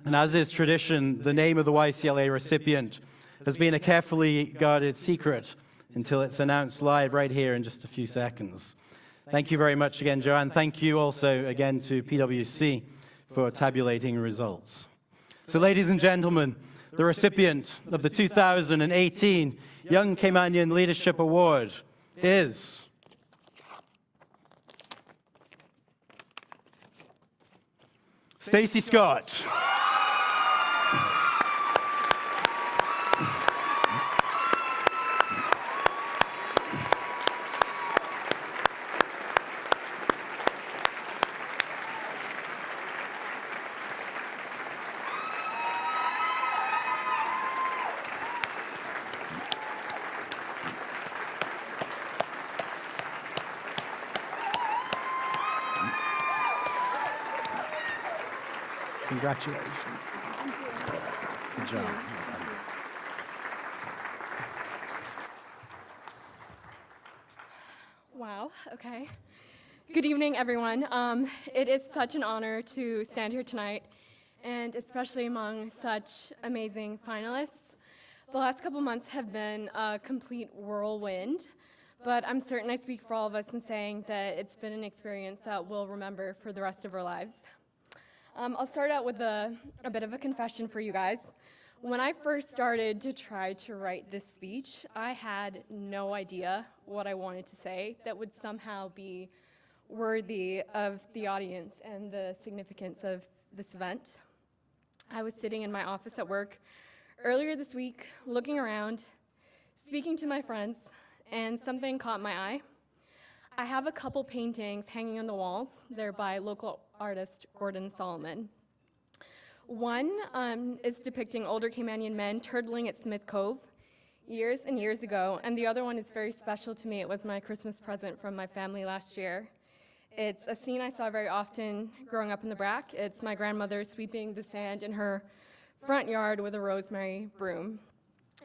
And as is tradition, the name of the YCLA recipient has been a carefully guarded secret until it's announced live right here in just a few seconds. Thank you very much again, Joanne. Thank you also again to PwC for tabulating results. So ladies and gentlemen, the recipient of the 2018 Young Caymanian Leadership Award is Staci Scott. Congratulations. Good job. Wow, okay. Good evening, everyone. It is such an honor to stand here tonight, and especially among such amazing finalists. The last couple months have been a complete whirlwind, but I'm certain I speak for all of us in saying that it's been an experience that we'll remember for the rest of our lives. I'll start out with a bit of a confession for you guys. When I first started to try to write this speech, I had no idea what I wanted to say that would somehow be worthy of the audience and the significance of this event. I was sitting in my office at work earlier this week, looking around, speaking to my friends, and something caught my eye. I have a couple paintings hanging on the walls. They're by local artist Gordon Solomon. One is depicting older Caymanian men turtling at Smith Cove years and years ago, and the other one is very special to me. It was my Christmas present from my family last year. It's a scene I saw very often growing up in the Brac. It's my grandmother sweeping the sand in her front yard with a rosemary broom.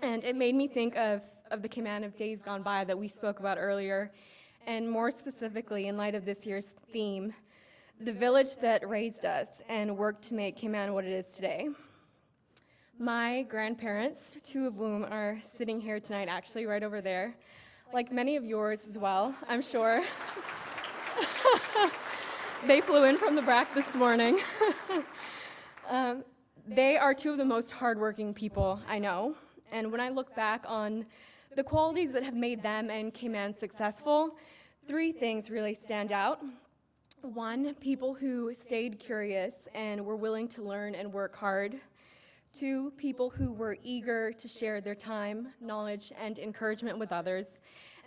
And it made me think of the Cayman of days gone by that we spoke about earlier, and more specifically, in light of this year's theme, the village that raised us and worked to make Cayman what it is today. My grandparents, two of whom are sitting here tonight, actually right over there, like many of yours as well, I'm sure. They flew in from the Brac this morning. They are two of the most hardworking people I know, and when I look back on the qualities that have made them and Cayman successful, three things really stand out. One, people who stayed curious and were willing to learn and work hard. Two, people who were eager to share their time, knowledge, and encouragement with others.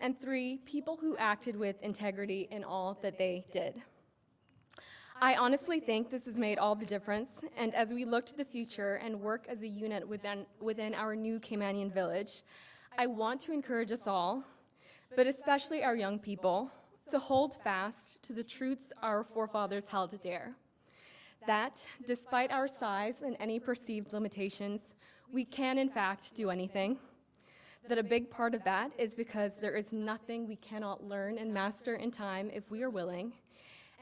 And three, people who acted with integrity in all that they did. I honestly think this has made all the difference, and as we look to the future and work as a unit within our new Caymanian village, I want to encourage us all, but especially our young people, to hold fast to the truths our forefathers held dear. That, despite our size and any perceived limitations, we can in fact do anything. That a big part of that is because there is nothing we cannot learn and master in time if we are willing.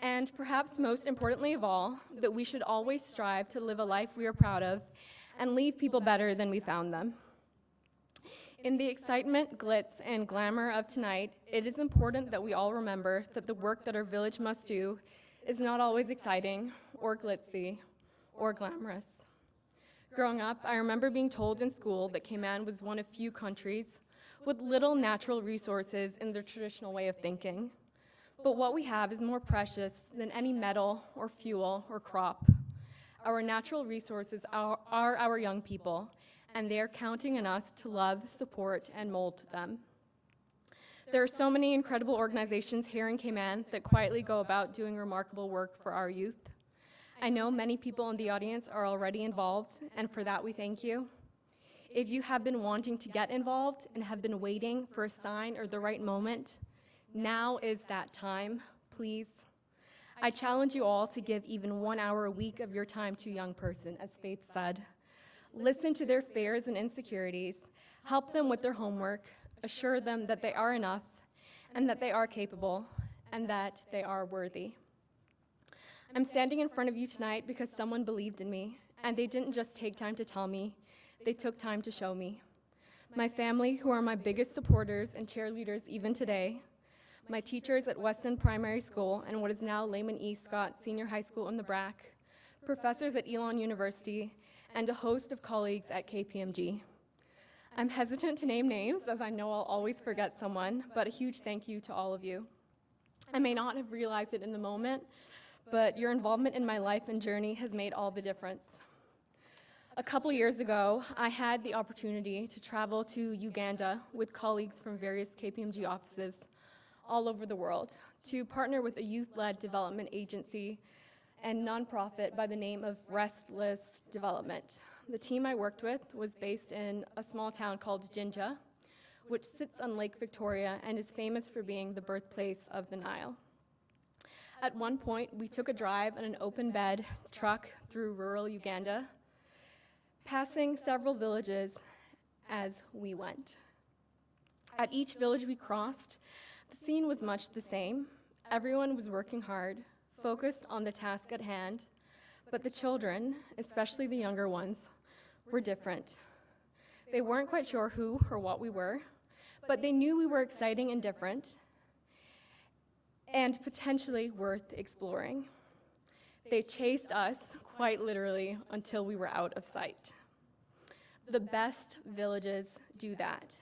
And perhaps most importantly of all, that we should always strive to live a life we are proud of and leave people better than we found them. In the excitement, glitz, and glamour of tonight, it is important that we all remember that the work that our village must do is not always exciting, or glitzy, or glamorous. Growing up, I remember being told in school that Cayman was one of few countries with little natural resources in their traditional way of thinking. But what we have is more precious than any metal, or fuel, or crop. Our natural resources are our young people, and they are counting on us to love, support, and mold them. There are so many incredible organizations here in Cayman that quietly go about doing remarkable work for our youth. I know many people in the audience are already involved, and for that we thank you. If you have been wanting to get involved and have been waiting for a sign or the right moment, now is that time, please. I challenge you all to give even 1 hour a week of your time to a young person, as Faith said. Listen to their fears and insecurities, help them with their homework, assure them that they are enough, and that they are capable, and that they are worthy. I'm standing in front of you tonight because someone believed in me, And they didn't just take time to tell me, they took time to show me. My family, who are my biggest supporters and cheerleaders even today, my teachers at Weston Primary School and what is now Lehman E. Scott Senior High School in the BRAC, professors at Elon University, and a host of colleagues at KPMG. I'm hesitant to name names, as I know I'll always forget someone, but a huge thank you to all of you. I may not have realized it in the moment, but your involvement in my life and journey has made all the difference. A couple years ago, I had the opportunity to travel to Uganda with colleagues from various KPMG offices all over the world to partner with a youth-led development agency and nonprofit by the name of Restless Development. The team I worked with was based in a small town called Jinja, which sits on Lake Victoria and is famous for being the birthplace of the Nile. At one point, we took a drive in an open-bed truck through rural Uganda, passing several villages as we went. At each village we crossed, the scene was much the same. Everyone was working hard, focused on the task at hand, but the children, especially the younger ones, were different. They weren't quite sure who or what we were, but they knew we were exciting and different, and potentially worth exploring. They chased us, quite literally, until we were out of sight. The best villages do that.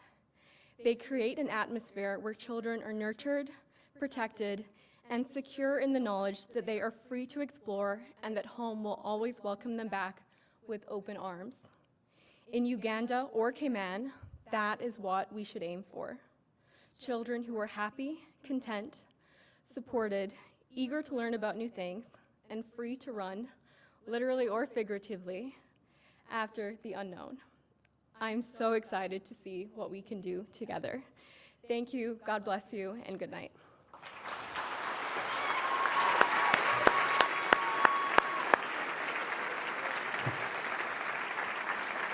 They create an atmosphere where children are nurtured, protected, and secure in the knowledge that they are free to explore and that home will always welcome them back with open arms. In Uganda or Cayman, that is what we should aim for. Children who are happy, content, supported, eager to learn about new things, and free to run, literally or figuratively, after the unknown. I'm so excited to see what we can do together. Thank you, God bless you, and good night.